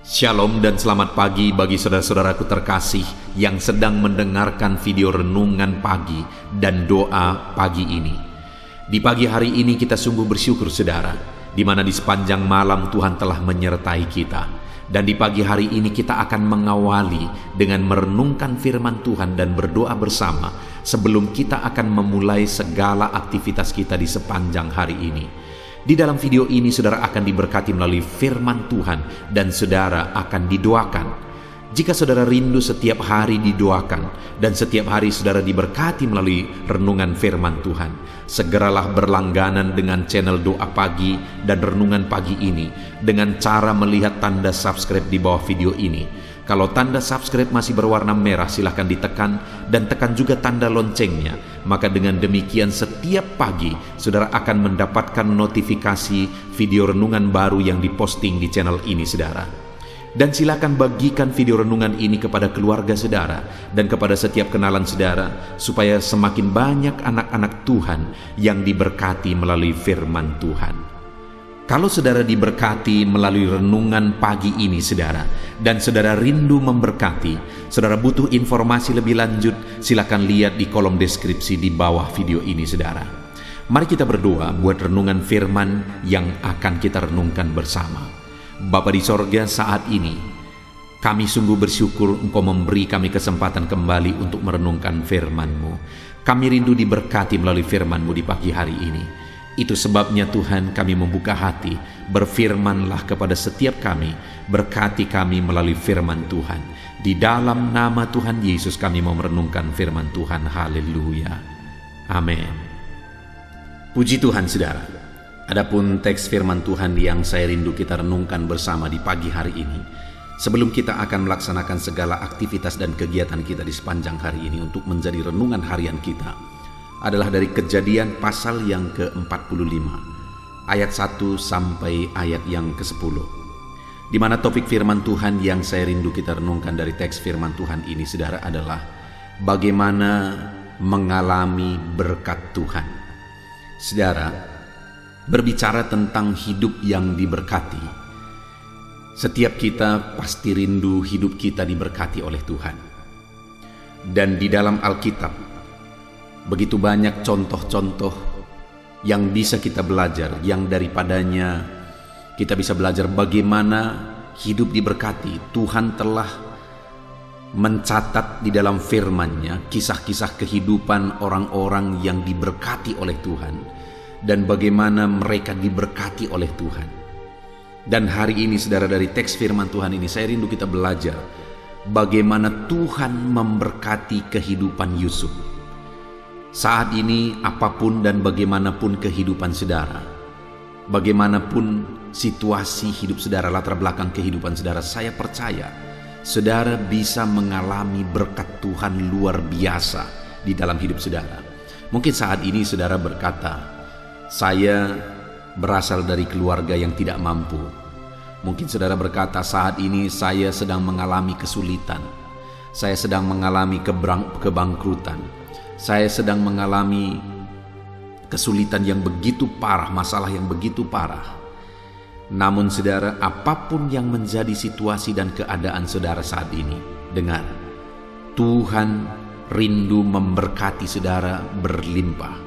Shalom dan selamat pagi bagi saudara-saudaraku terkasih yang sedang mendengarkan video renungan pagi dan doa pagi ini. Di pagi hari ini kita sungguh bersyukur saudara, di mana di sepanjang malam Tuhan telah menyertai kita. Dan di pagi hari ini kita akan mengawali dengan merenungkan firman Tuhan dan berdoa bersama sebelum kita akan memulai segala aktivitas kita di sepanjang hari ini. Di dalam video ini saudara akan diberkati melalui firman Tuhan dan saudara akan didoakan. Jika saudara rindu setiap hari didoakan dan setiap hari saudara diberkati melalui renungan firman Tuhan, segeralah berlangganan dengan channel doa pagi dan renungan pagi ini dengan cara melihat tanda subscribe di bawah video ini. Kalau tanda subscribe masih berwarna merah, silahkan ditekan dan tekan juga tanda loncengnya. Maka dengan demikian setiap pagi saudara akan mendapatkan notifikasi video renungan baru yang diposting di channel ini saudara. Dan silakan bagikan video renungan ini kepada keluarga saudara dan kepada setiap kenalan saudara supaya semakin banyak anak-anak Tuhan yang diberkati melalui firman Tuhan. Kalau saudara diberkati melalui renungan pagi ini saudara, dan saudara rindu memberkati, saudara butuh informasi lebih lanjut, silakan lihat di kolom deskripsi di bawah video ini saudara. Mari kita berdoa buat renungan firman yang akan kita renungkan bersama. Bapa di sorga, saat ini kami sungguh bersyukur Engkau memberi kami kesempatan kembali untuk merenungkan firman-Mu. Kami rindu diberkati melalui firman-Mu di pagi hari ini. Itu sebabnya Tuhan kami membuka hati, berfirmanlah kepada setiap kami, berkati kami melalui firman Tuhan. Di dalam nama Tuhan Yesus kami mau merenungkan firman Tuhan. Haleluya. Amin. Puji Tuhan saudara. Adapun teks firman Tuhan yang saya rindu kita renungkan bersama di pagi hari ini, sebelum kita akan melaksanakan segala aktivitas dan kegiatan kita di sepanjang hari ini untuk menjadi renungan harian kita, adalah dari Kejadian pasal yang ke-45 ayat 1 sampai ayat yang ke-10, di mana topik firman Tuhan yang saya rindu kita renungkan dari teks firman Tuhan ini saudara adalah bagaimana mengalami berkat Tuhan. Saudara, berbicara tentang hidup yang diberkati, setiap kita pasti rindu hidup kita diberkati oleh Tuhan. Dan di dalam Alkitab begitu banyak contoh-contoh yang bisa kita belajar, yang daripadanya kita bisa belajar bagaimana hidup diberkati. Tuhan telah mencatat di dalam firman-Nya kisah-kisah kehidupan orang-orang yang diberkati oleh Tuhan dan bagaimana mereka diberkati oleh Tuhan. Dan hari ini saudara, dari teks firman Tuhan ini saya rindu kita belajar bagaimana Tuhan memberkati kehidupan Yusuf. Saat ini apapun dan bagaimanapun kehidupan saudara, bagaimanapun situasi hidup saudara, latar belakang kehidupan saudara, saya percaya saudara bisa mengalami berkat Tuhan luar biasa di dalam hidup saudara. Mungkin saat ini saudara berkata, saya berasal dari keluarga yang tidak mampu. Mungkin saudara berkata, saat ini saya sedang mengalami kesulitan, saya sedang mengalami kebangkrutan, saya sedang mengalami kesulitan yang begitu parah, masalah yang begitu parah. Namun saudara, apapun yang menjadi situasi dan keadaan saudara saat ini, dengar, Tuhan rindu memberkati saudara berlimpah.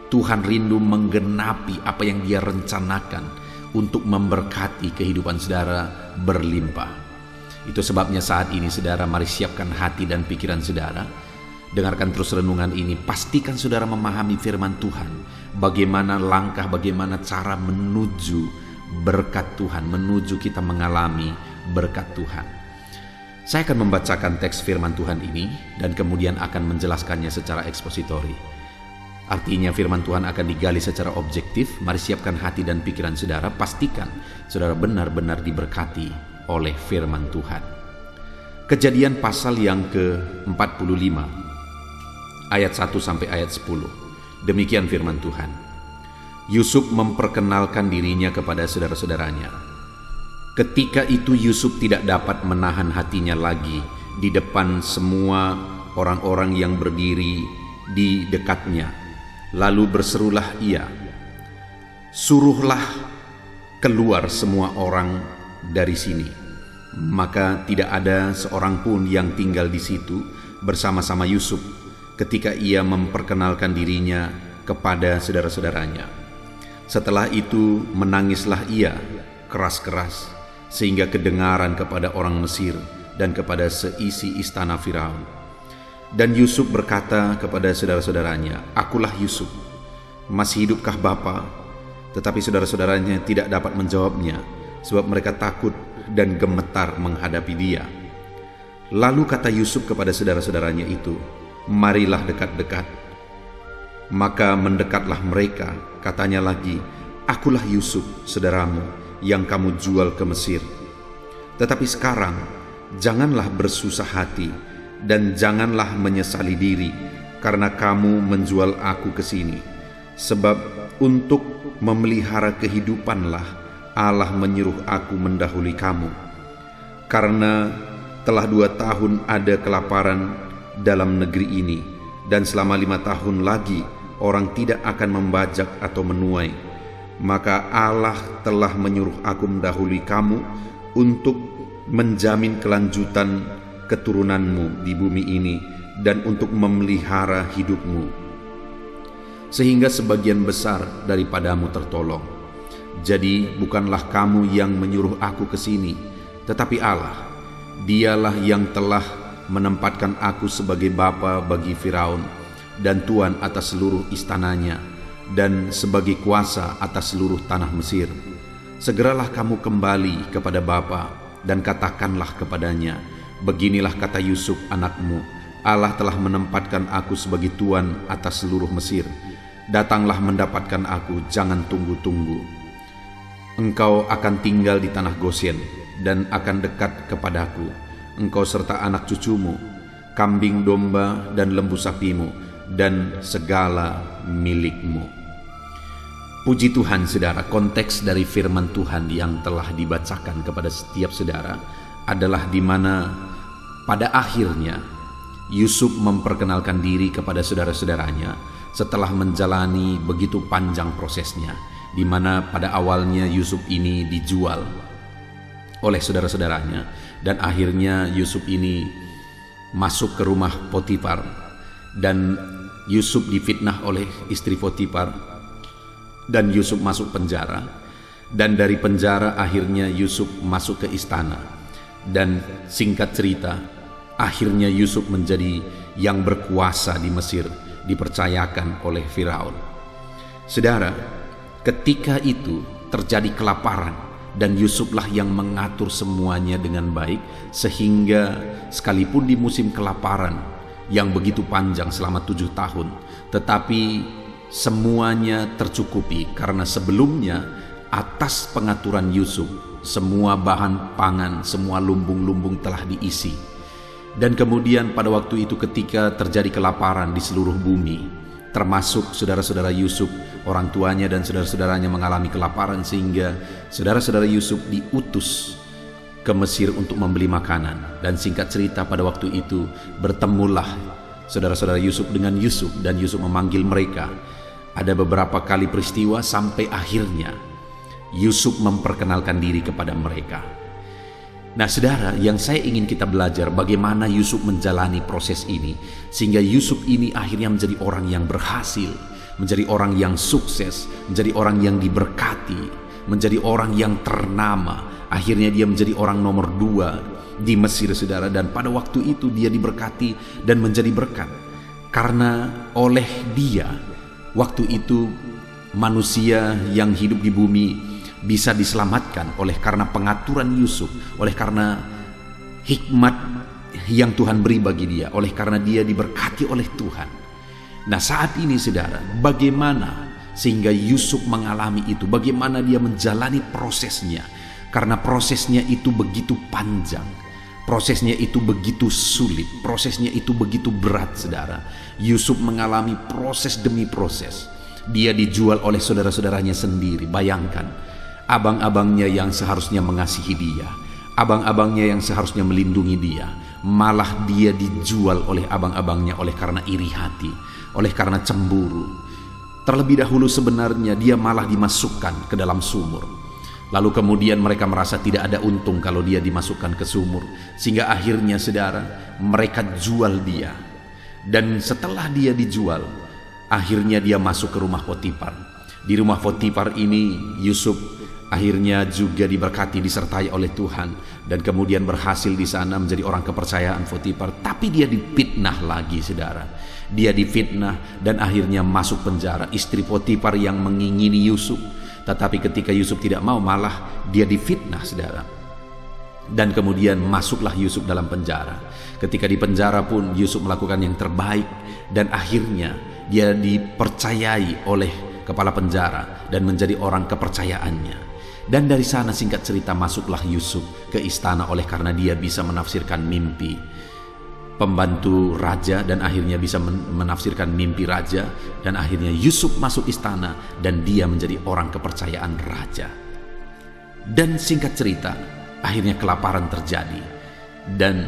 Tuhan rindu menggenapi apa yang Dia rencanakan untuk memberkati kehidupan saudara berlimpah. Itu sebabnya saat ini saudara, mari siapkan hati dan pikiran saudara. Dengarkan terus renungan ini, pastikan saudara memahami firman Tuhan, bagaimana langkah, bagaimana cara menuju berkat Tuhan, menuju kita mengalami berkat Tuhan. Saya akan membacakan teks firman Tuhan ini dan kemudian akan menjelaskannya secara ekspositori. Artinya firman Tuhan akan digali secara objektif. Mari siapkan hati dan pikiran saudara, pastikan saudara benar-benar diberkati oleh firman Tuhan. Kejadian pasal yang ke-45 ayat 1 sampai ayat 10. Demikian firman Tuhan. Yusuf memperkenalkan dirinya kepada saudara-saudaranya. Ketika itu Yusuf tidak dapat menahan hatinya lagi di depan semua orang-orang yang berdiri di dekatnya. Lalu berserulah ia, "Suruhlah keluar semua orang dari sini." Maka tidak ada seorang pun yang tinggal di situ bersama-sama Yusuf ketika ia memperkenalkan dirinya kepada saudara-saudaranya. Setelah itu menangislah ia keras-keras sehingga kedengaran kepada orang Mesir dan kepada seisi istana Firaun. Dan Yusuf berkata kepada saudara-saudaranya, "Akulah Yusuf. Masih hidupkah Bapa?" Tetapi saudara-saudaranya tidak dapat menjawabnya, sebab mereka takut dan gemetar menghadapi dia. Lalu kata Yusuf kepada saudara-saudaranya itu, "Marilah dekat-dekat." Maka mendekatlah mereka, katanya lagi, "Akulah Yusuf, saudaramu, yang kamu jual ke Mesir. Tetapi sekarang, janganlah bersusah hati, dan janganlah menyesali diri, karena kamu menjual aku ke sini. Sebab untuk memelihara kehidupanlah Allah menyuruh aku mendahului kamu. Karena telah 2 tahun ada kelaparan dalam negeri ini, dan selama 5 tahun lagi orang tidak akan membajak atau menuai. Maka Allah telah menyuruh aku mendahului kamu untuk menjamin kelanjutan keturunanmu di bumi ini dan untuk memelihara hidupmu, sehingga sebagian besar daripadamu tertolong. Jadi bukanlah kamu yang menyuruh aku ke sini, tetapi Allah. Dialah yang telah menempatkan aku sebagai bapa bagi Firaun dan tuan atas seluruh istananya, dan sebagai kuasa atas seluruh tanah Mesir. Segeralah kamu kembali kepada bapa dan katakanlah kepadanya, beginilah kata Yusuf anakmu, Allah telah menempatkan aku sebagai tuan atas seluruh Mesir. Datanglah mendapatkan aku, jangan tunggu-tunggu. Engkau akan tinggal di tanah Goshen dan akan dekat kepadaku, engkau serta anak cucumu, kambing domba dan lembu sapimu, dan segala milikmu. Puji Tuhan, saudara. Konteks dari firman Tuhan yang telah dibacakan kepada setiap saudara adalah di mana pada akhirnya Yusuf memperkenalkan diri kepada saudara-saudaranya setelah menjalani begitu panjang prosesnya, di mana pada awalnya Yusuf ini dijual oleh saudara-saudaranya, dan akhirnya Yusuf ini masuk ke rumah Potifar, dan Yusuf difitnah oleh istri Potifar, dan Yusuf masuk penjara, dan dari penjara akhirnya Yusuf masuk ke istana, dan singkat cerita akhirnya Yusuf menjadi yang berkuasa di Mesir, dipercayakan oleh Firaun. Saudara, ketika itu terjadi kelaparan dan Yusuflah yang mengatur semuanya dengan baik, sehingga sekalipun di musim kelaparan yang begitu panjang selama 7 tahun, tetapi semuanya tercukupi karena sebelumnya atas pengaturan Yusuf semua bahan pangan, semua lumbung-lumbung telah diisi. Dan kemudian pada waktu itu ketika terjadi kelaparan di seluruh bumi, termasuk saudara-saudara Yusuf, orang tuanya dan saudara-saudaranya mengalami kelaparan, sehingga saudara-saudara Yusuf diutus ke Mesir untuk membeli makanan. Dan singkat cerita pada waktu itu bertemulah saudara-saudara Yusuf dengan Yusuf, dan Yusuf memanggil mereka. Ada beberapa kali peristiwa sampai akhirnya Yusuf memperkenalkan diri kepada mereka. Nah saudara, yang saya ingin kita belajar bagaimana Yusuf menjalani proses ini, sehingga Yusuf ini akhirnya menjadi orang yang berhasil, menjadi orang yang sukses, menjadi orang yang diberkati, menjadi orang yang ternama. Akhirnya dia menjadi orang nomor 2 di Mesir, saudara. Dan pada waktu itu dia diberkati dan menjadi berkat, karena oleh dia waktu itu manusia yang hidup di bumi bisa diselamatkan oleh karena pengaturan Yusuf, oleh karena hikmat yang Tuhan beri bagi dia, oleh karena dia diberkati oleh Tuhan. Nah saat ini saudara, bagaimana sehingga Yusuf mengalami itu, bagaimana dia menjalani prosesnya, karena prosesnya itu begitu panjang, prosesnya itu begitu sulit, prosesnya itu begitu berat saudara. Yusuf mengalami proses demi proses. Dia dijual oleh saudara-saudaranya sendiri. Bayangkan, abang-abangnya yang seharusnya mengasihi dia, abang-abangnya yang seharusnya melindungi dia, malah dia dijual oleh abang-abangnya oleh karena iri hati, oleh karena cemburu. Terlebih dahulu sebenarnya dia malah dimasukkan ke dalam sumur. Lalu kemudian mereka merasa tidak ada untung kalau dia dimasukkan ke sumur, sehingga akhirnya saudara, mereka jual dia. Dan setelah dia dijual, akhirnya dia masuk ke rumah Potifar. Di rumah Potifar ini Yusuf akhirnya juga diberkati, disertai oleh Tuhan, dan kemudian berhasil di sana menjadi orang kepercayaan Potifar. Tapi dia difitnah lagi saudara. Dia difitnah dan akhirnya masuk penjara. Istri Potifar yang mengingini Yusuf, tetapi ketika Yusuf tidak mau, malah dia difitnah saudara. Dan kemudian masuklah Yusuf dalam penjara. Ketika di penjara pun Yusuf melakukan yang terbaik, dan akhirnya dia dipercayai oleh kepala penjara dan menjadi orang kepercayaannya. Dan dari sana singkat cerita masuklah Yusuf ke istana oleh karena dia bisa menafsirkan mimpi pembantu raja, dan akhirnya bisa menafsirkan mimpi raja, dan akhirnya Yusuf masuk istana dan dia menjadi orang kepercayaan raja. Dan singkat cerita, akhirnya kelaparan terjadi dan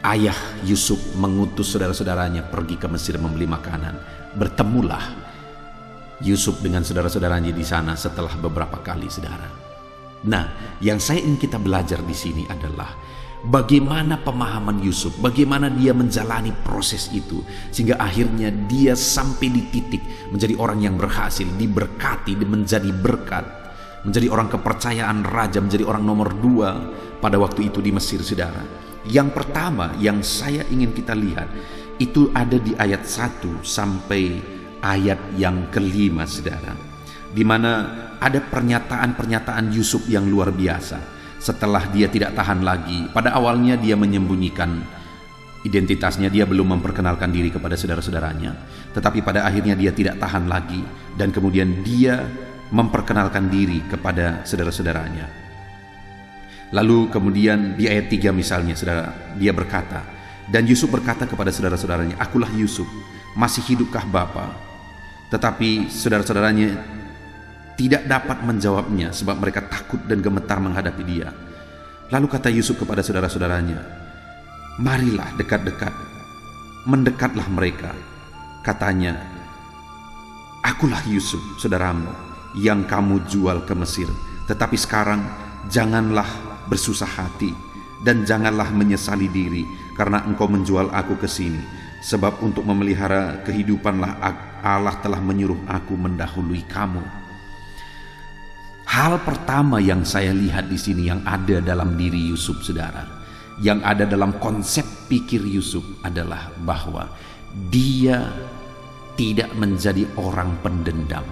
ayah Yusuf mengutus saudara-saudaranya pergi ke Mesir membeli makanan. Bertemulah Yusuf dengan saudara-saudaranya di sana setelah beberapa kali saudara. Nah, yang saya ingin kita belajar di sini adalah bagaimana pemahaman Yusuf, bagaimana dia menjalani proses itu, sehingga akhirnya dia sampai di titik menjadi orang yang berhasil, diberkati, menjadi berkat, menjadi orang kepercayaan raja, menjadi orang nomor 2 pada waktu itu di Mesir saudara. Yang pertama yang saya ingin kita lihat itu ada di ayat 1 sampai ayat yang ke-5 saudara, di mana ada pernyataan-pernyataan Yusuf yang luar biasa. Setelah dia tidak tahan lagi, pada awalnya dia menyembunyikan identitasnya, dia belum memperkenalkan diri kepada saudara-saudaranya, tetapi pada akhirnya dia tidak tahan lagi dan kemudian dia memperkenalkan diri kepada saudara-saudaranya. Lalu kemudian di ayat 3 misalnya saudara, dia berkata, dan Yusuf berkata kepada saudara-saudaranya, "Akulah Yusuf, masih hidupkah Bapa?" Tetapi saudara-saudaranya tidak dapat menjawabnya sebab mereka takut dan gemetar menghadapi dia. Lalu kata Yusuf kepada saudara-saudaranya, "Marilah dekat-dekat." Mendekatlah mereka. Katanya, "Akulah Yusuf, saudaramu, yang kamu jual ke Mesir. Tetapi sekarang janganlah bersusah hati dan janganlah menyesali diri karena engkau menjual aku ke sini. Sebab untuk memelihara kehidupanlah Allah telah menyuruh aku mendahului kamu." Hal pertama yang saya lihat di sini yang ada dalam diri Yusuf saudara, yang ada dalam konsep pikir Yusuf adalah bahwa dia tidak menjadi orang pendendam,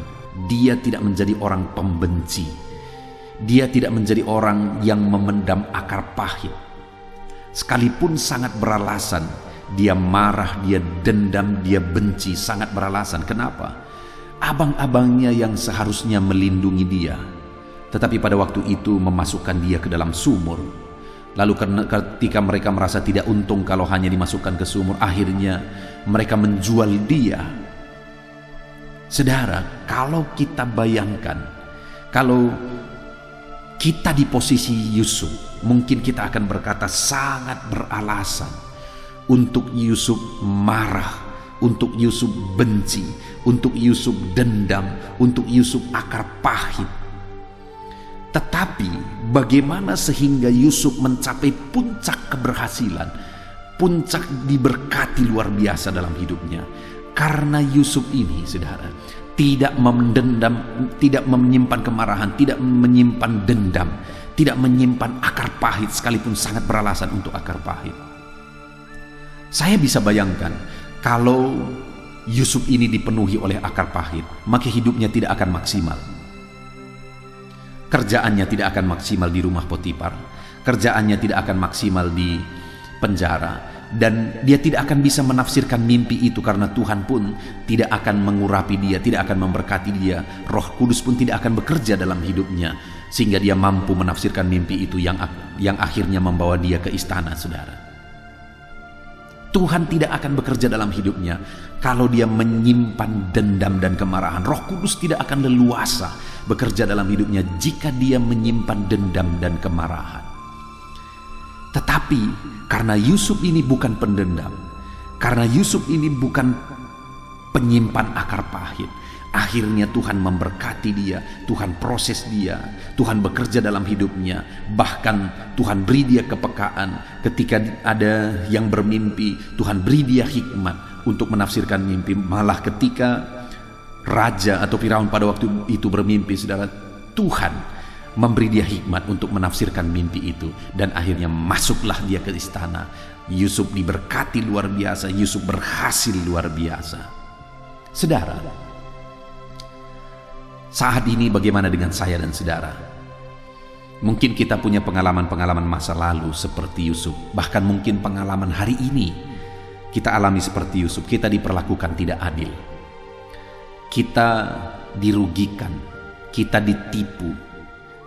dia tidak menjadi orang pembenci, dia tidak menjadi orang yang memendam akar pahit. Sekalipun sangat beralasan, dia marah, dia dendam, dia benci, sangat beralasan. Kenapa? Abang-abangnya yang seharusnya melindungi dia, tetapi pada waktu itu memasukkan dia ke dalam sumur. Lalu ketika mereka merasa tidak untung kalau hanya dimasukkan ke sumur, akhirnya mereka menjual dia. Saudara, kalau kita bayangkan, kalau kita di posisi Yusuf, mungkin kita akan berkata sangat beralasan untuk Yusuf marah, untuk Yusuf benci, untuk Yusuf dendam, untuk Yusuf akar pahit. Tetapi bagaimana sehingga Yusuf mencapai puncak keberhasilan, puncak diberkati luar biasa dalam hidupnya? Karena Yusuf ini saudara tidak mendendam, tidak menyimpan kemarahan, tidak menyimpan dendam, tidak menyimpan akar pahit, sekalipun sangat beralasan untuk akar pahit. Saya bisa bayangkan kalau Yusuf ini dipenuhi oleh akar pahit, maka hidupnya tidak akan maksimal. Kerjaannya tidak akan maksimal di rumah Potifar, kerjaannya tidak akan maksimal di penjara, dan dia tidak akan bisa menafsirkan mimpi itu karena Tuhan pun tidak akan mengurapi dia, tidak akan memberkati dia. Roh Kudus pun tidak akan bekerja dalam hidupnya sehingga dia mampu menafsirkan mimpi itu yang akhirnya membawa dia ke istana saudara. Tuhan tidak akan bekerja dalam hidupnya kalau dia menyimpan dendam dan kemarahan. Roh Kudus tidak akan leluasa bekerja dalam hidupnya jika dia menyimpan dendam dan kemarahan. Tetapi karena Yusuf ini bukan pendendam, karena Yusuf ini bukan penyimpan akar pahit, Akhirnya Tuhan memberkati dia, Tuhan proses dia, Tuhan bekerja dalam hidupnya. Bahkan Tuhan beri dia kepekaan. Ketika ada yang bermimpi, Tuhan beri dia hikmat untuk menafsirkan mimpi. Malah ketika raja atau Firaun pada waktu itu bermimpi, saudara, Tuhan memberi dia hikmat untuk menafsirkan mimpi itu. Dan akhirnya masuklah dia ke istana. Yusuf diberkati luar biasa, Yusuf berhasil luar biasa. Saudara, saat ini bagaimana dengan saya dan saudara? Mungkin kita punya pengalaman-pengalaman masa lalu seperti Yusuf. Bahkan mungkin pengalaman hari ini kita alami seperti Yusuf. Kita diperlakukan tidak adil, kita dirugikan, kita ditipu,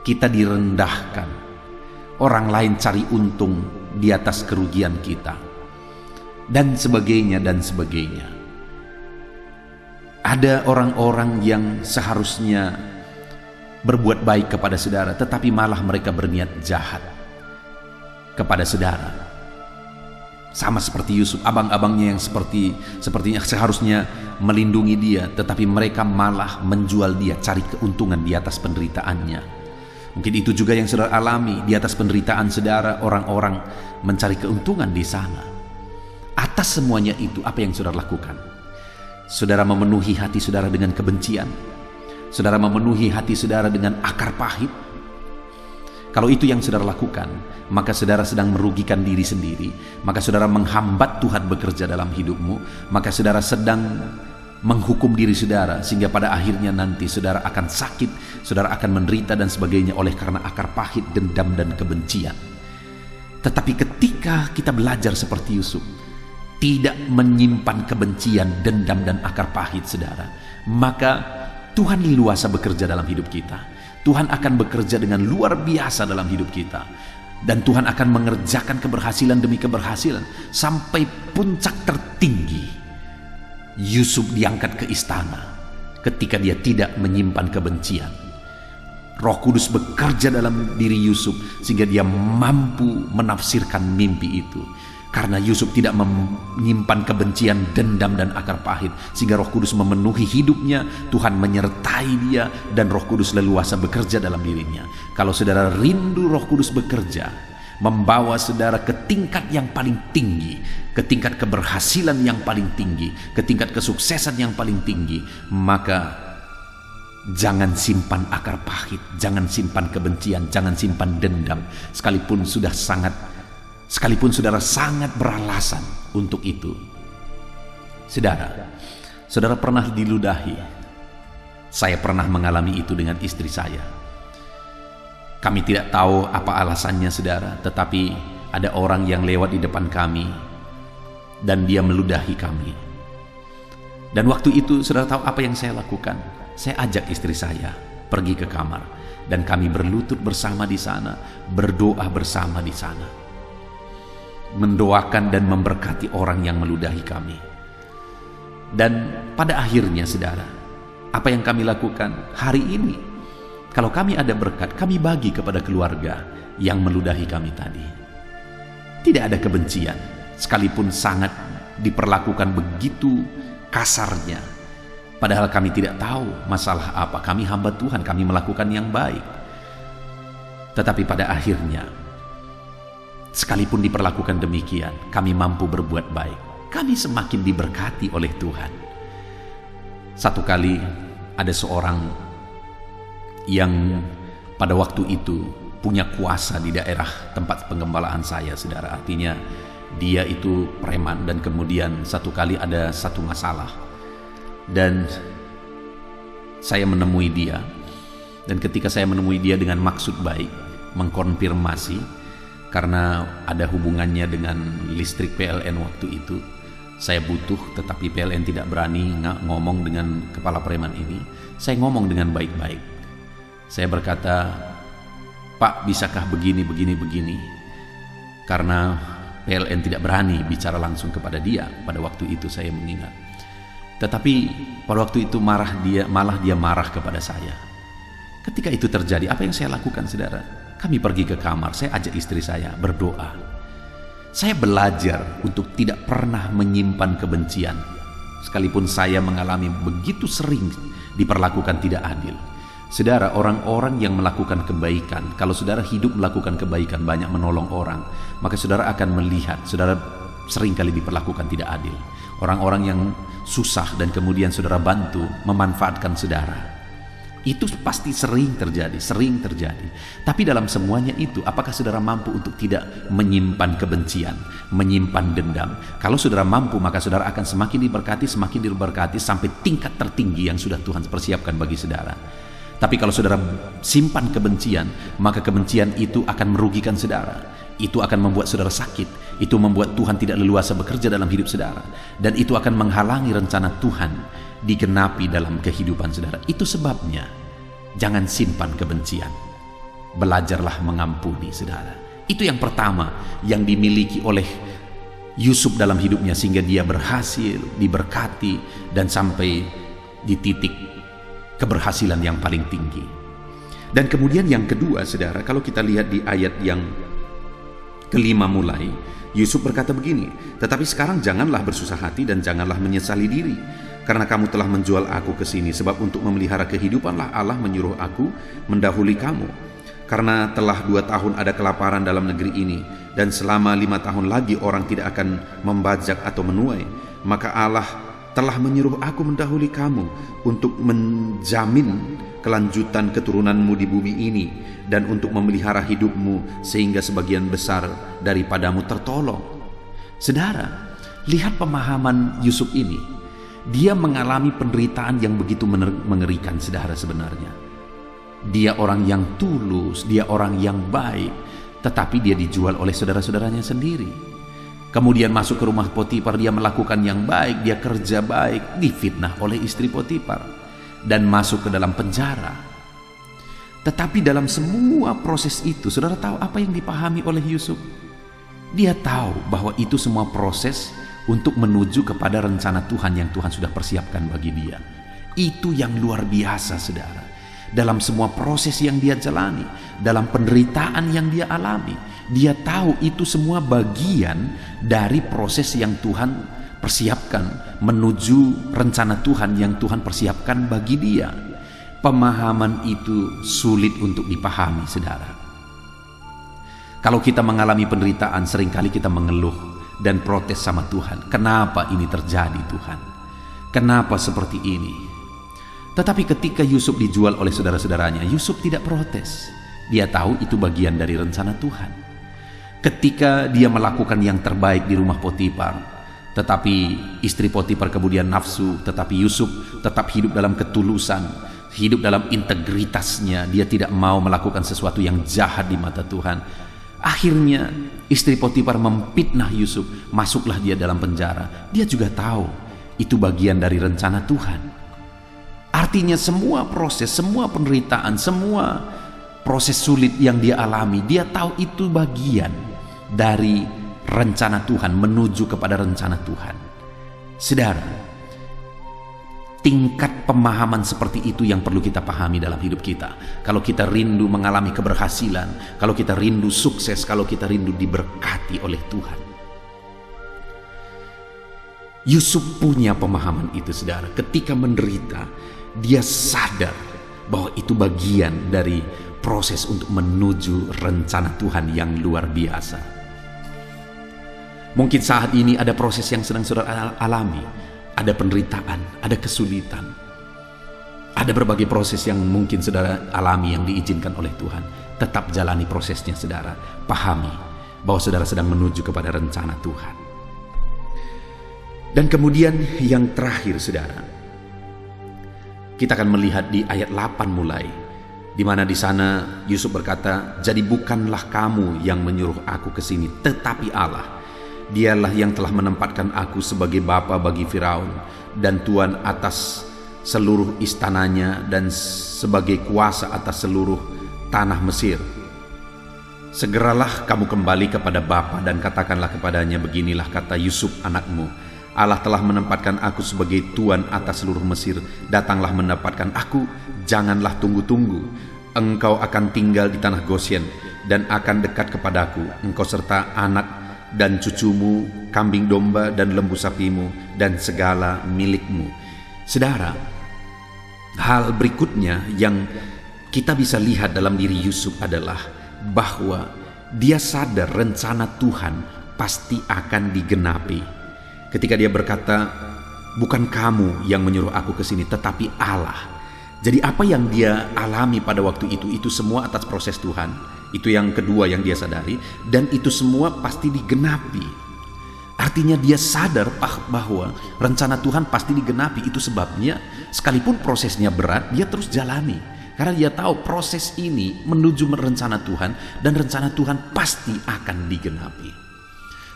kita direndahkan. Orang lain cari untung di atas kerugian kita, dan sebagainya dan sebagainya. Ada orang-orang yang seharusnya berbuat baik kepada saudara, tetapi malah mereka berniat jahat kepada saudara. Sama seperti Yusuf, abang-abangnya yang sepertinya seharusnya melindungi dia, tetapi mereka malah menjual dia, cari keuntungan di atas penderitaannya. Mungkin itu juga yang saudara alami di atas penderitaan saudara. Orang-orang mencari keuntungan di sana. Atas semuanya itu, apa yang saudara lakukan? Saudara memenuhi hati saudara dengan kebencian. Saudara memenuhi hati saudara dengan akar pahit. Kalau itu yang saudara lakukan, maka saudara sedang merugikan diri sendiri. Maka saudara menghambat Tuhan bekerja dalam hidupmu. Maka saudara sedang menghukum diri saudara, sehingga pada akhirnya nanti saudara akan sakit, saudara akan menderita dan sebagainya oleh karena akar pahit, dendam dan kebencian. Tetapi ketika kita belajar seperti Yusuf, tidak menyimpan kebencian, dendam dan akar pahit, saudara, maka Tuhan leluasa bekerja dalam hidup kita. Tuhan akan bekerja dengan luar biasa dalam hidup kita, dan Tuhan akan mengerjakan keberhasilan demi keberhasilan sampai puncak tertinggi. Yusuf diangkat ke istana ketika dia tidak menyimpan kebencian. Roh Kudus bekerja dalam diri Yusuf sehingga dia mampu menafsirkan mimpi itu. Karena Yusuf tidak menyimpan kebencian, dendam dan akar pahit, sehingga Roh Kudus memenuhi hidupnya. Tuhan menyertai dia dan Roh Kudus leluasa bekerja dalam dirinya. Kalau saudara rindu Roh Kudus bekerja, membawa saudara ke tingkat yang paling tinggi, ke tingkat keberhasilan yang paling tinggi, ke tingkat kesuksesan yang paling tinggi, maka jangan simpan akar pahit, jangan simpan kebencian, jangan simpan dendam, sekalipun saudara sangat beralasan untuk itu. Saudara pernah diludahi. Saya pernah mengalami itu dengan istri saya. Kami tidak tahu apa alasannya, saudara, tetapi ada orang yang lewat di depan kami dan dia meludahi kami. Dan waktu itu saudara tahu apa yang saya lakukan? Saya ajak istri saya pergi ke kamar dan kami berlutut bersama di sana, berdoa bersama di sana, mendoakan dan memberkati orang yang meludahi kami. Dan pada akhirnya, saudara, apa yang kami lakukan hari ini, kalau kami ada berkat, kami bagi kepada keluarga yang meludahi kami tadi. Tidak ada kebencian, sekalipun sangat diperlakukan begitu kasarnya, padahal kami tidak tahu masalah apa. Kami hamba Tuhan, kami melakukan yang baik. Tetapi pada akhirnya, sekalipun diperlakukan demikian, kami mampu berbuat baik. Kami semakin diberkati oleh Tuhan. Satu kali ada seorang yang pada waktu itu punya kuasa di daerah tempat penggembalaan saya, saudara. Artinya dia itu preman, dan kemudian satu kali ada satu masalah dan saya menemui dia. Dan ketika saya menemui dia dengan maksud baik, mengkonfirmasi, karena ada hubungannya dengan listrik PLN waktu itu, saya butuh, tetapi PLN tidak berani ngomong dengan kepala preman ini. Saya ngomong dengan baik-baik. Saya berkata, "Pak, bisakah begini? Karena PLN tidak berani bicara langsung kepada dia. Pada waktu itu saya mengingat. Tetapi pada waktu itu malah dia marah kepada saya. Ketika itu terjadi, apa yang saya lakukan, saudara? Kami pergi ke kamar, saya ajak istri saya berdoa. Saya belajar untuk tidak pernah menyimpan kebencian, sekalipun saya mengalami begitu sering diperlakukan tidak adil. Saudara, orang-orang yang melakukan kebaikan, kalau saudara hidup melakukan kebaikan, banyak menolong orang, maka saudara akan melihat saudara seringkali diperlakukan tidak adil. Orang-orang yang susah dan kemudian saudara bantu, memanfaatkan saudara. Itu pasti sering terjadi. Tapi dalam semuanya itu, apakah saudara mampu untuk tidak menyimpan kebencian, menyimpan dendam? Kalau saudara mampu, maka saudara akan semakin diberkati sampai tingkat tertinggi yang sudah Tuhan persiapkan bagi saudara. Tapi kalau saudara simpan kebencian, maka kebencian itu akan merugikan saudara. Itu akan membuat saudara sakit. Itu membuat Tuhan tidak leluasa bekerja dalam hidup saudara. Dan itu akan menghalangi rencana Tuhan digenapi dalam kehidupan saudara. Itu sebabnya jangan simpan kebencian. Belajarlah mengampuni saudara. Itu yang pertama yang dimiliki oleh Yusuf dalam hidupnya, sehingga dia berhasil, diberkati, dan sampai di titik keberhasilan yang paling tinggi. Dan kemudian yang kedua saudara, kalau kita lihat di ayat yang kelima mulai, Yusuf berkata begini, "Tetapi sekarang janganlah bersusah hati dan janganlah menyesali diri, karena kamu telah menjual aku ke sini, sebab untuk memelihara kehidupanlah Allah menyuruh aku mendahului kamu. Karena telah 2 tahun ada kelaparan dalam negeri ini, dan selama 5 tahun lagi orang tidak akan membajak atau menuai, maka Allah telah menyuruh aku mendahului kamu untuk menjamin kelanjutan keturunanmu di bumi ini, dan untuk memelihara hidupmu sehingga sebagian besar daripadamu tertolong." Saudara, lihat pemahaman Yusuf ini. Dia mengalami penderitaan yang begitu mengerikan saudara sebenarnya. Dia orang yang tulus, dia orang yang baik, tetapi dia dijual oleh saudara-saudaranya sendiri. Kemudian masuk ke rumah Potifar, dia melakukan yang baik, dia kerja baik, difitnah oleh istri Potifar dan masuk ke dalam penjara. Tetapi dalam semua proses itu, saudara tahu apa yang dipahami oleh Yusuf? Dia tahu bahwa itu semua proses untuk menuju kepada rencana Tuhan yang Tuhan sudah persiapkan bagi dia. Itu yang luar biasa saudara. Dalam semua proses yang dia jalani, dalam penderitaan yang dia alami, dia tahu itu semua bagian dari proses yang Tuhan persiapkan menuju rencana Tuhan yang Tuhan persiapkan bagi dia. Pemahaman itu sulit untuk dipahami saudara. Kalau kita mengalami penderitaan, seringkali kita mengeluh dan protes sama Tuhan. Kenapa ini terjadi Tuhan? Kenapa seperti ini? Tetapi ketika Yusuf dijual oleh saudara-saudaranya, Yusuf tidak protes. Dia tahu itu bagian dari rencana Tuhan. Ketika dia melakukan yang terbaik di rumah Potifar, tetapi istri Potifar kemudian nafsu, tetapi Yusuf tetap hidup dalam ketulusan, hidup dalam integritasnya. Dia tidak mau melakukan sesuatu yang jahat di mata Tuhan. Akhirnya istri Potifar memfitnah Yusuf, masuklah dia dalam penjara. Dia juga tahu itu bagian dari rencana Tuhan. Artinya semua proses, semua penderitaan, semua proses sulit yang dia alami, dia tahu itu bagian dari rencana Tuhan, menuju kepada rencana Tuhan. Saudara, tingkat pemahaman seperti itu yang perlu kita pahami dalam hidup kita. Kalau kita rindu mengalami keberhasilan, kalau kita rindu sukses, kalau kita rindu diberkati oleh Tuhan. Yusuf punya pemahaman itu saudara. Ketika menderita, dia sadar bahwa itu bagian dari proses untuk menuju rencana Tuhan yang luar biasa. Mungkin saat ini ada proses yang sedang saudara alami. Ada penderitaan, ada kesulitan, ada berbagai proses yang mungkin saudara alami yang diizinkan oleh Tuhan. Tetap jalani prosesnya saudara. Pahami bahwa saudara sedang menuju kepada rencana Tuhan. Dan kemudian yang terakhir saudara, kita akan melihat di ayat 8 mulai, di mana di sana Yusuf berkata, "Jadi bukanlah kamu yang menyuruh aku ke sini, tetapi Allah. Dialah yang telah menempatkan aku sebagai bapa bagi Firaun dan tuan atas seluruh istananya dan sebagai kuasa atas seluruh tanah Mesir. Segeralah kamu kembali kepada bapa dan katakanlah kepadanya, beginilah kata Yusuf anakmu, Allah telah menempatkan aku sebagai tuan atas seluruh Mesir. Datanglah mendapatkan aku, janganlah tunggu-tunggu. Engkau akan tinggal di tanah Gosyen dan akan dekat kepadaku, engkau serta anak dan cucumu, kambing domba dan lembu sapimu, dan segala milikmu. Saudara, hal berikutnya yang kita bisa lihat dalam diri Yusuf adalah bahwa dia sadar rencana Tuhan pasti akan digenapi. Ketika dia berkata, bukan kamu yang menyuruh aku ke sini, tetapi Allah. Jadi apa yang dia alami pada waktu itu semua atas proses Tuhan. Itu yang kedua yang dia sadari, dan itu semua pasti digenapi. Artinya dia sadar bahwa rencana Tuhan pasti digenapi. Itu sebabnya sekalipun prosesnya berat, dia terus jalani. Karena dia tahu proses ini menuju rencana Tuhan, dan rencana Tuhan pasti akan digenapi.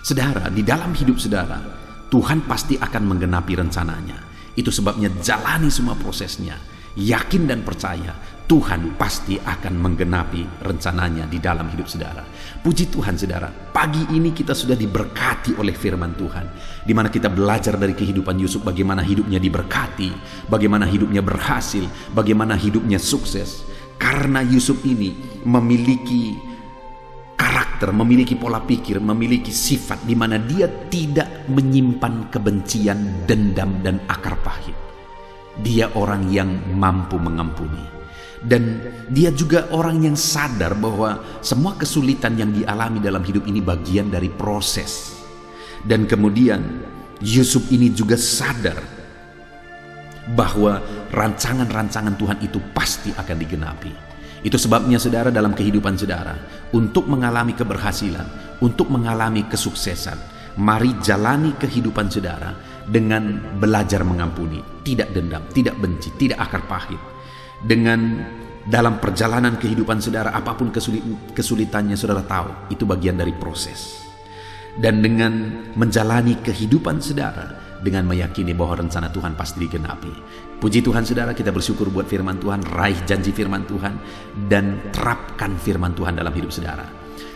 Saudara, di dalam hidup saudara, Tuhan pasti akan menggenapi rencananya. Itu sebabnya jalani semua prosesnya. Yakin dan percaya Tuhan pasti akan menggenapi rencananya di dalam hidup saudara. Puji Tuhan saudara, pagi ini kita sudah diberkati oleh firman Tuhan, di mana kita belajar dari kehidupan Yusuf, bagaimana hidupnya diberkati, bagaimana hidupnya berhasil, bagaimana hidupnya sukses. Karena Yusuf ini memiliki karakter, memiliki pola pikir, memiliki sifat di mana dia tidak menyimpan kebencian, dendam, dan akar pahit. Dia orang yang mampu mengampuni, dan dia juga orang yang sadar bahwa semua kesulitan yang dialami dalam hidup ini bagian dari proses. Dan kemudian Yusuf ini juga sadar bahwa rancangan-rancangan Tuhan itu pasti akan digenapi. Itu sebabnya saudara, dalam kehidupan saudara, untuk mengalami keberhasilan, untuk mengalami kesuksesan, mari jalani kehidupan saudara dengan belajar mengampuni, tidak dendam, tidak benci, tidak akar pahit. Dengan dalam perjalanan kehidupan saudara, apapun kesulitannya saudara tahu, itu bagian dari proses. Dan dengan menjalani kehidupan saudara, dengan meyakini bahwa rencana Tuhan pasti digenapi. Puji Tuhan saudara, kita bersyukur buat firman Tuhan, raih janji firman Tuhan, dan terapkan firman Tuhan dalam hidup saudara.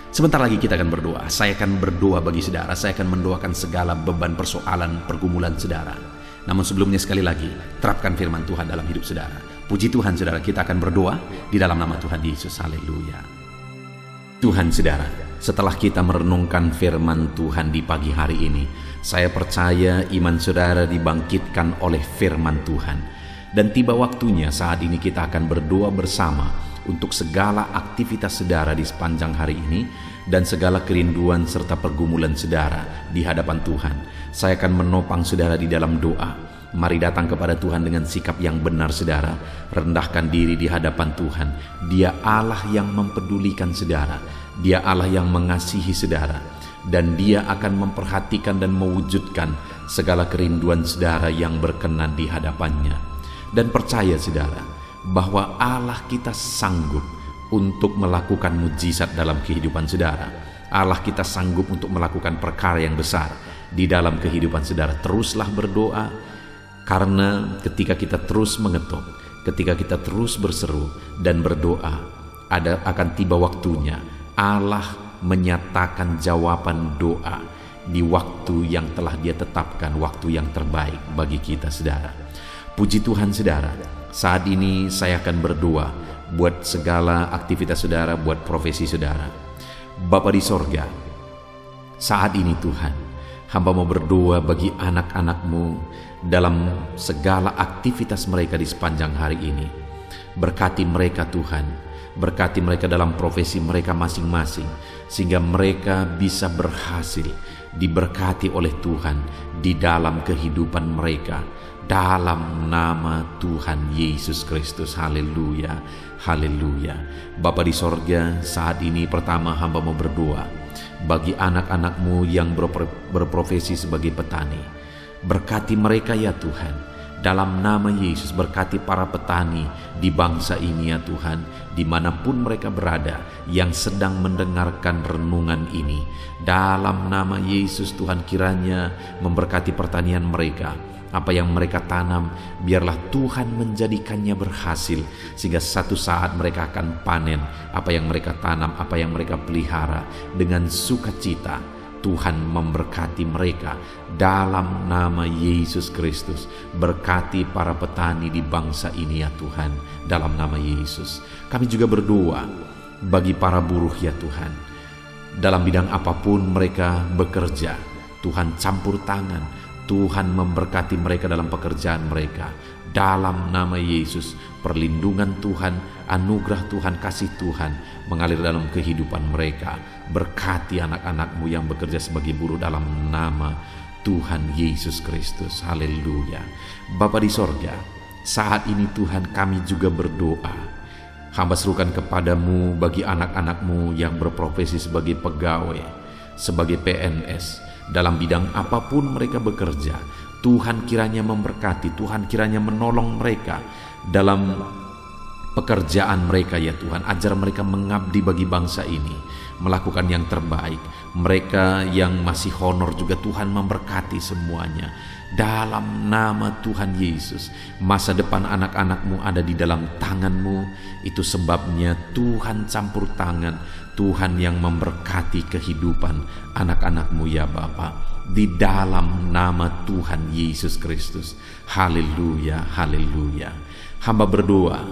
Sebentar lagi kita akan berdoa. Saya akan berdoa bagi saudara. Saya akan mendoakan segala beban, persoalan, pergumulan saudara. Namun sebelumnya sekali lagi, terapkan firman Tuhan dalam hidup saudara. Puji Tuhan saudara, kita akan berdoa di dalam nama Tuhan Yesus. Haleluya. Tuhan saudara, setelah kita merenungkan firman Tuhan di pagi hari ini, saya percaya iman saudara dibangkitkan oleh firman Tuhan. Dan tiba waktunya saat ini kita akan berdoa bersama untuk segala aktivitas saudara di sepanjang hari ini, dan segala kerinduan serta pergumulan saudara di hadapan Tuhan. Saya akan menopang saudara di dalam doa. Mari datang kepada Tuhan dengan sikap yang benar saudara. Rendahkan diri di hadapan Tuhan. Dia Allah yang mempedulikan saudara. Dia Allah yang mengasihi saudara. Dan Dia akan memperhatikan dan mewujudkan segala kerinduan saudara yang berkenan di hadapannya. Dan percaya saudara, bahwa Allah kita sanggup untuk melakukan mujizat dalam kehidupan saudara. Allah kita sanggup untuk melakukan perkara yang besar di dalam kehidupan saudara. Teruslah berdoa, karena ketika kita terus mengetuk, ketika kita terus berseru dan berdoa, akan tiba waktunya Allah menyatakan jawaban doa di waktu yang telah Dia tetapkan, waktu yang terbaik bagi kita saudara. Puji Tuhan saudara, saat ini saya akan berdoa buat segala aktivitas saudara, buat profesi saudara. Bapa di sorga, saat ini Tuhan, hamba mau berdoa bagi anak-anak-Mu dalam segala aktivitas mereka di sepanjang hari ini. Berkati mereka Tuhan, berkati mereka dalam profesi mereka masing-masing, sehingga mereka bisa berhasil, diberkati oleh Tuhan di dalam kehidupan mereka. Dalam nama Tuhan Yesus Kristus. Haleluya, haleluya. Bapa di sorga, saat ini pertama hamba mau berdoa bagi anak-anak-Mu yang berprofesi sebagai petani. Berkati mereka ya Tuhan, dalam nama Yesus. Berkati para petani di bangsa ini ya Tuhan, dimanapun mereka berada yang sedang mendengarkan renungan ini. Dalam nama Yesus Tuhan, kiranya memberkati pertanian mereka. Apa yang mereka tanam, biarlah Tuhan menjadikannya berhasil, sehingga satu saat mereka akan panen apa yang mereka tanam, apa yang mereka pelihara dengan sukacita. Tuhan memberkati mereka dalam nama Yesus Kristus. Berkati para petani di bangsa ini ya Tuhan, dalam nama Yesus. Kami juga berdoa bagi para buruh ya Tuhan. Dalam bidang apapun mereka bekerja, Tuhan campur tangan, Tuhan memberkati mereka dalam pekerjaan mereka. Dalam nama Yesus, perlindungan Tuhan, anugerah Tuhan, kasih Tuhan mengalir dalam kehidupan mereka. Berkati anak-anak-Mu yang bekerja sebagai buruh dalam nama Tuhan Yesus Kristus. Haleluya. Bapa di sorga, saat ini Tuhan kami juga berdoa. Hamba serukan kepadamu bagi anak-anak-Mu yang berprofesi sebagai pegawai, sebagai PNS, dalam bidang apapun mereka bekerja. Tuhan kiranya memberkati, Tuhan kiranya menolong mereka dalam pekerjaan mereka ya Tuhan. Ajar mereka mengabdi bagi bangsa ini, melakukan yang terbaik. Mereka yang masih honor juga Tuhan memberkati semuanya. Dalam nama Tuhan Yesus, masa depan anak-anak-Mu ada di dalam tangan-Mu. Itu sebabnya Tuhan campur tangan, Tuhan yang memberkati kehidupan anak-anak-Mu ya Bapa. Di dalam nama Tuhan Yesus Kristus. Haleluya, haleluya. Hamba berdoa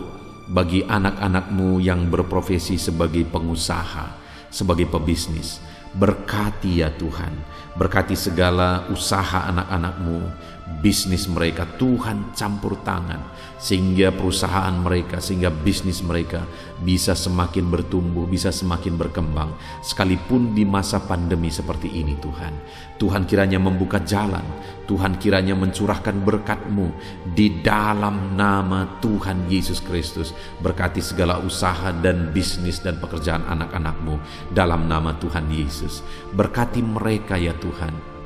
bagi anak-anak-Mu yang berprofesi sebagai pengusaha, sebagai pebisnis. Berkati ya Tuhan, berkati segala usaha anak-anak-Mu, bisnis mereka. Tuhan campur tangan sehingga perusahaan mereka, sehingga bisnis mereka bisa semakin bertumbuh, bisa semakin berkembang, sekalipun di masa pandemi seperti ini Tuhan. Tuhan kiranya membuka jalan, Tuhan kiranya mencurahkan berkat-Mu di dalam nama Tuhan Yesus Kristus. Berkati segala usaha dan bisnis dan pekerjaan anak-anak-Mu dalam nama Tuhan Yesus. Berkati mereka ya Tuhan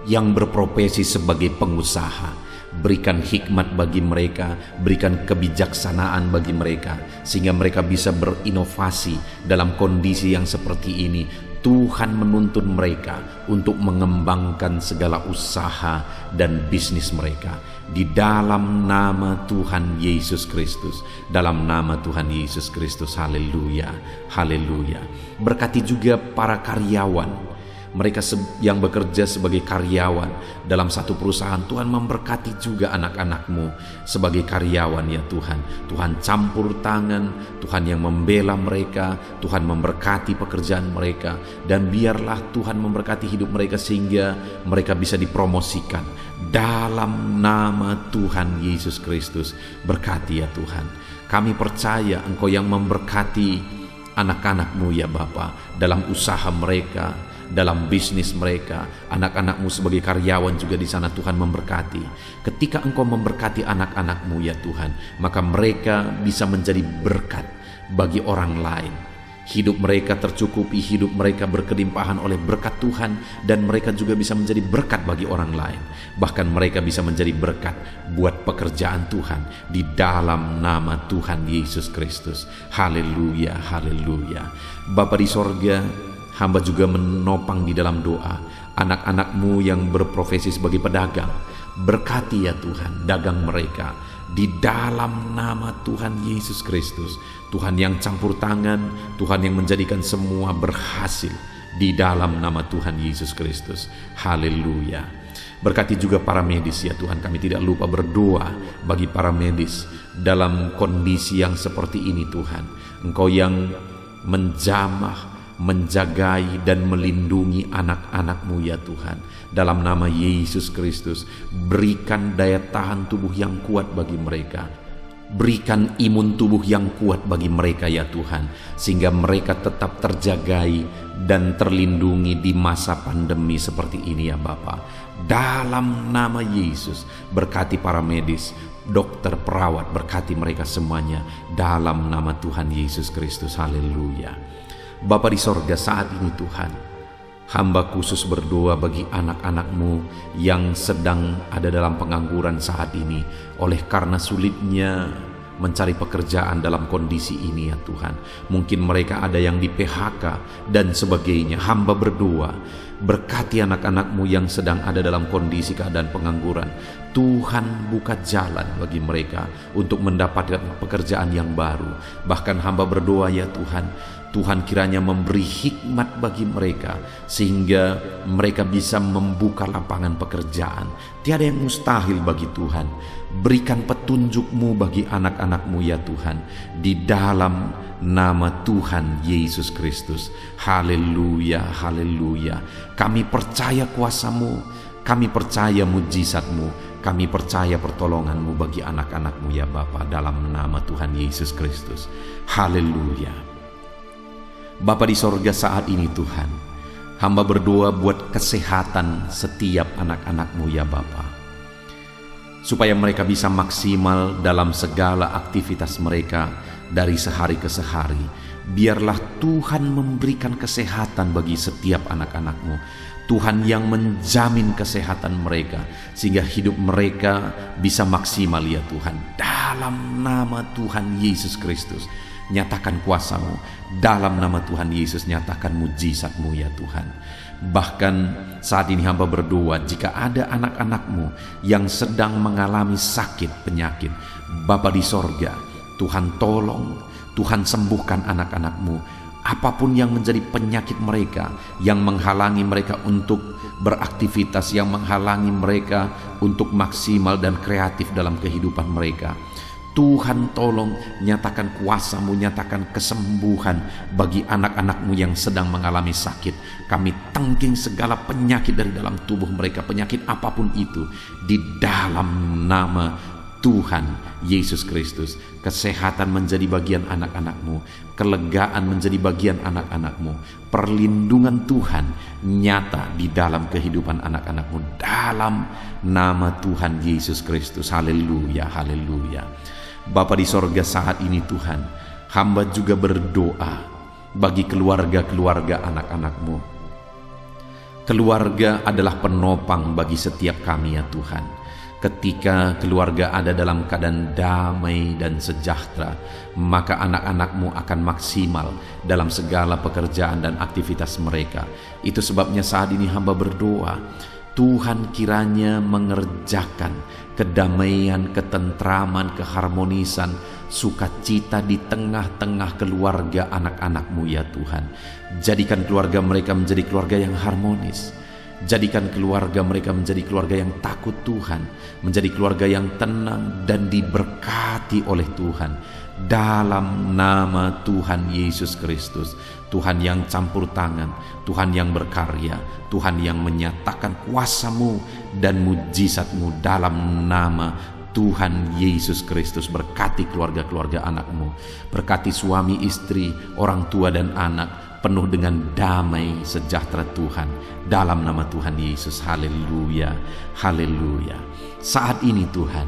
yang berprofesi sebagai pengusaha. Berikan hikmat bagi mereka, berikan kebijaksanaan bagi mereka, sehingga mereka bisa berinovasi dalam kondisi yang seperti ini. Tuhan menuntun mereka untuk mengembangkan segala usaha dan bisnis mereka di dalam nama Tuhan Yesus Kristus. Dalam nama Tuhan Yesus Kristus. Haleluya, haleluya. Berkati juga para karyawan, mereka yang bekerja sebagai karyawan dalam satu perusahaan. Tuhan memberkati juga anak-anak-Mu sebagai karyawan ya Tuhan. Tuhan campur tangan, Tuhan yang membela mereka, Tuhan memberkati pekerjaan mereka. Dan biarlah Tuhan memberkati hidup mereka sehingga mereka bisa dipromosikan dalam nama Tuhan Yesus Kristus. Berkati ya Tuhan. Kami percaya Engkau yang memberkati anak-anak-Mu ya Bapa, dalam usaha mereka, dalam bisnis mereka. Anak-anak-Mu sebagai karyawan juga di sana Tuhan memberkati. Ketika Engkau memberkati anak-anak-Mu ya Tuhan, maka mereka bisa menjadi berkat bagi orang lain. Hidup mereka tercukupi, hidup mereka berkelimpahan oleh berkat Tuhan, dan mereka juga bisa menjadi berkat bagi orang lain. Bahkan mereka bisa menjadi berkat buat pekerjaan Tuhan di dalam nama Tuhan Yesus Kristus. Haleluya, haleluya. Bapa di sorga, hamba juga menopang di dalam doa anak-anak-Mu yang berprofesi sebagai pedagang. Berkati ya Tuhan dagang mereka di dalam nama Tuhan Yesus Kristus. Tuhan yang campur tangan, Tuhan yang menjadikan semua berhasil di dalam nama Tuhan Yesus Kristus. Haleluya. Berkati juga para medis ya Tuhan. Kami tidak lupa berdoa bagi para medis dalam kondisi yang seperti ini Tuhan. Engkau yang menjamah, menjagai dan melindungi anak-anak-Mu ya Tuhan. Dalam nama Yesus Kristus, berikan daya tahan tubuh yang kuat bagi mereka. Berikan imun tubuh yang kuat bagi mereka ya Tuhan, sehingga mereka tetap terjagai dan terlindungi di masa pandemi seperti ini ya Bapa. Dalam nama Yesus, berkati para medis, dokter, perawat, berkati mereka semuanya dalam nama Tuhan Yesus Kristus. Haleluya. Bapa di sorga, saat ini Tuhan, hamba khusus berdoa bagi anak-anak-Mu yang sedang ada dalam pengangguran saat ini, oleh karena sulitnya mencari pekerjaan dalam kondisi ini ya Tuhan. Mungkin mereka ada yang di PHK dan sebagainya. Hamba berdoa, berkati anak-anak-Mu yang sedang ada dalam kondisi keadaan pengangguran. Tuhan buka jalan bagi mereka untuk mendapatkan pekerjaan yang baru. Bahkan hamba berdoa ya Tuhan, Tuhan kiranya memberi hikmat bagi mereka sehingga mereka bisa membuka lapangan pekerjaan. Tiada yang mustahil bagi Tuhan. Berikan petunjuk petunjuk-Mu bagi anak-anak-Mu ya Tuhan, di dalam nama Tuhan Yesus Kristus. Haleluya, haleluya. Kami percaya kuasa-Mu, kami percaya mujizat-Mu, kami percaya pertolongan-Mu bagi anak-anak-Mu ya Bapa, dalam nama Tuhan Yesus Kristus. Haleluya. Bapa di sorga, saat ini Tuhan, hamba berdoa buat kesehatan setiap anak-anak-Mu ya Bapa, supaya mereka bisa maksimal dalam segala aktivitas mereka dari sehari ke sehari. Biarlah Tuhan memberikan kesehatan bagi setiap anak-anak-Mu, Tuhan yang menjamin kesehatan mereka, sehingga hidup mereka bisa maksimal ya Tuhan. Dalam nama Tuhan Yesus Kristus, nyatakan kuasa-Mu. Dalam nama Tuhan Yesus, nyatakan mujizat-Mu ya Tuhan. Bahkan saat ini hamba berdoa, jika ada anak-anak-Mu yang sedang mengalami sakit penyakit, Bapa di sorga, Tuhan tolong, Tuhan sembuhkan anak-anak-Mu. Apapun yang menjadi penyakit mereka, yang menghalangi mereka untuk beraktivitas, yang menghalangi mereka untuk maksimal dan kreatif dalam kehidupan mereka, Tuhan tolong, nyatakan kuasa-Mu, nyatakan kesembuhan bagi anak-anak-Mu yang sedang mengalami sakit. Kami tangking segala penyakit dari dalam tubuh mereka, penyakit apapun itu, di dalam nama Tuhan Yesus Kristus. Kesehatan menjadi bagian anak-anak-Mu, kelegaan menjadi bagian anak-anak-Mu, perlindungan Tuhan nyata di dalam kehidupan anak-anak-Mu, dalam nama Tuhan Yesus Kristus. Haleluya, haleluya. Bapa di sorga, saat ini Tuhan, hamba juga berdoa bagi keluarga-keluarga anak-anak-Mu. Keluarga adalah penopang bagi setiap kami ya Tuhan. Ketika keluarga ada dalam keadaan damai dan sejahtera, maka anak-anak-Mu akan maksimal dalam segala pekerjaan dan aktivitas mereka. Itu sebabnya saat ini hamba berdoa, Tuhan kiranya mengerjakan kedamaian, ketentraman, keharmonisan, sukacita di tengah-tengah keluarga anak-anak-Mu ya Tuhan. Jadikan keluarga mereka menjadi keluarga yang harmonis. Jadikan keluarga mereka menjadi keluarga yang takut Tuhan, menjadi keluarga yang tenang dan diberkati oleh Tuhan. Dalam nama Tuhan Yesus Kristus, Tuhan yang campur tangan, Tuhan yang berkarya, Tuhan yang menyatakan kuasa-Mu dan mujizat-Mu, dalam nama Tuhan Yesus Kristus. Berkati keluarga-keluarga anak-Mu, berkati suami istri, orang tua dan anak, penuh dengan damai sejahtera Tuhan, dalam nama Tuhan Yesus. Haleluya, haleluya. Saat ini Tuhan,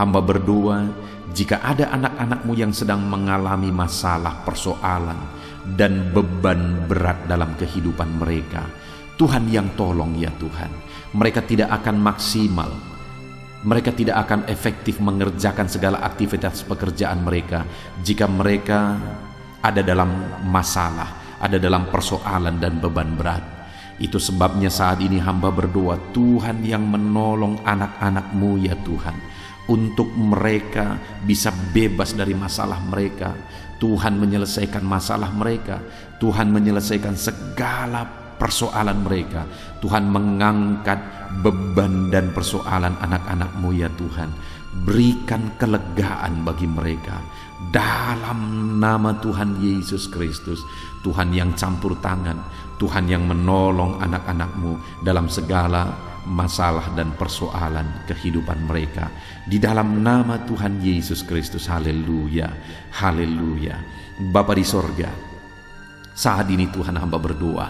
hamba berdoa, jika ada anak-anak-Mu yang sedang mengalami masalah, persoalan, dan beban berat dalam kehidupan mereka, Tuhan yang tolong ya Tuhan. Mereka tidak akan maksimal, mereka tidak akan efektif mengerjakan segala aktivitas pekerjaan mereka jika mereka ada dalam masalah, ada dalam persoalan dan beban berat. Itu sebabnya saat ini hamba berdoa, Tuhan yang menolong anak-anak-Mu ya Tuhan, untuk mereka bisa bebas dari masalah mereka. Tuhan menyelesaikan masalah mereka, Tuhan menyelesaikan segala persoalan mereka. Tuhan mengangkat beban dan persoalan anak-anak-Mu ya Tuhan. Berikan kelegaan bagi mereka, dalam nama Tuhan Yesus Kristus. Tuhan yang campur tangan, Tuhan yang menolong anak-anak-Mu dalam segala masalah dan persoalan kehidupan mereka, di dalam nama Tuhan Yesus Kristus. Haleluya, haleluya. Bapa di sorga, saat ini Tuhan hamba berdoa,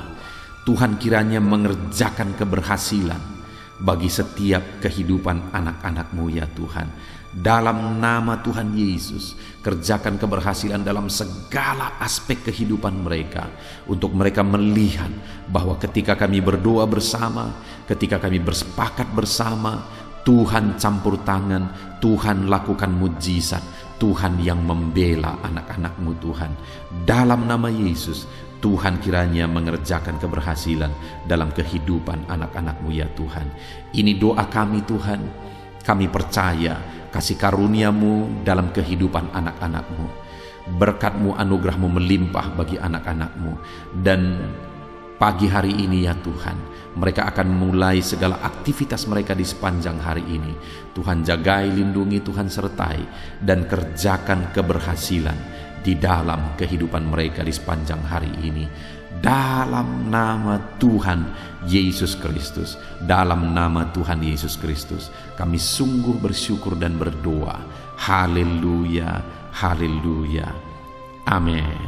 Tuhan kiranya mengerjakan keberhasilan bagi setiap kehidupan anak-anak-Mu ya Tuhan. Dalam nama Tuhan Yesus, kerjakan keberhasilan dalam segala aspek kehidupan mereka, untuk mereka melihat bahwa ketika kami berdoa bersama, ketika kami bersepakat bersama, Tuhan campur tangan, Tuhan lakukan mujizat, Tuhan yang membela anak-anak-Mu Tuhan. Dalam nama Yesus, Tuhan kiranya mengerjakan keberhasilan dalam kehidupan anak-anak-Mu ya Tuhan. Ini doa kami Tuhan. Kami percaya kasih karunia-Mu dalam kehidupan anak-anak-Mu. Berkat-Mu, anugerah-Mu melimpah bagi anak-anak-Mu. Dan Pagi hari ini ya Tuhan, mereka akan mulai segala aktivitas mereka di sepanjang hari ini. Tuhan jagai, lindungi, Tuhan sertai, dan kerjakan keberhasilan di dalam kehidupan mereka di sepanjang hari ini. Dalam nama Tuhan Yesus Kristus, dalam nama Tuhan Yesus Kristus, kami sungguh bersyukur dan berdoa. Haleluya, haleluya, amin.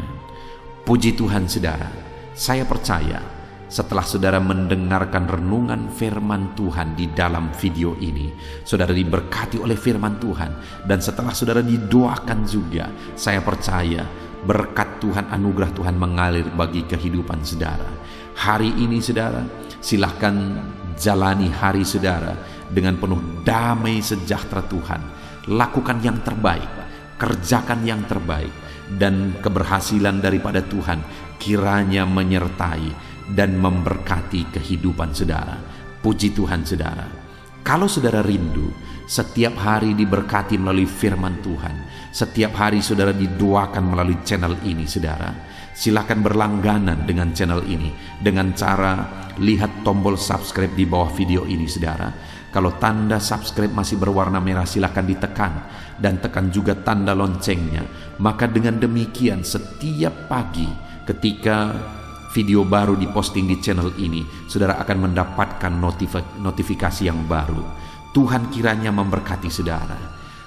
Puji Tuhan saudara, saya percaya setelah saudara mendengarkan renungan firman Tuhan di dalam video ini, saudara diberkati oleh firman Tuhan. Dan setelah saudara didoakan juga, saya percaya berkat Tuhan, anugerah Tuhan mengalir bagi kehidupan saudara. Hari ini saudara, silahkan jalani hari saudara dengan penuh damai sejahtera Tuhan. Lakukan yang terbaik, kerjakan yang terbaik, dan keberhasilan daripada Tuhan kiranya menyertai dan memberkati kehidupan saudara. Puji Tuhan saudara. Kalau saudara rindu setiap hari diberkati melalui firman Tuhan, setiap hari saudara didoakan melalui channel ini saudara, silakan berlangganan dengan channel ini dengan cara lihat tombol subscribe di bawah video ini saudara. Kalau tanda subscribe masih berwarna merah, silakan ditekan, dan tekan juga tanda loncengnya. Maka dengan demikian setiap pagi ketika video baru diposting di channel ini, saudara akan mendapatkan notifikasi yang baru. Tuhan kiranya memberkati saudara.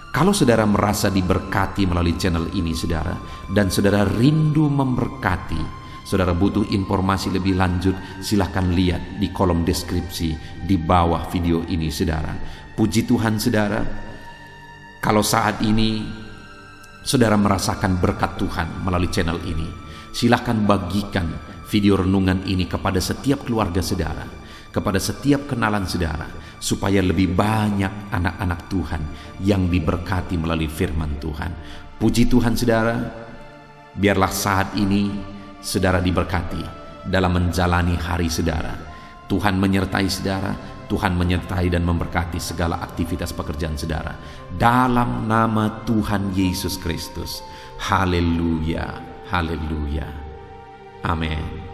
Kalau saudara merasa diberkati melalui channel ini saudara, dan saudara rindu memberkati, saudara butuh informasi lebih lanjut, silahkan lihat di kolom deskripsi di bawah video ini saudara. Puji Tuhan saudara, kalau saat ini saudara merasakan berkat Tuhan melalui channel ini, silahkan bagikan video renungan ini kepada setiap keluarga saudara, kepada setiap kenalan saudara, supaya lebih banyak anak-anak Tuhan yang diberkati melalui firman Tuhan. Puji Tuhan saudara, biarlah saat ini saudara diberkati dalam menjalani hari saudara. Tuhan menyertai saudara, Tuhan menyertai dan memberkati segala aktivitas pekerjaan saudara. Dalam nama Tuhan Yesus Kristus. Haleluya, haleluya. Amin.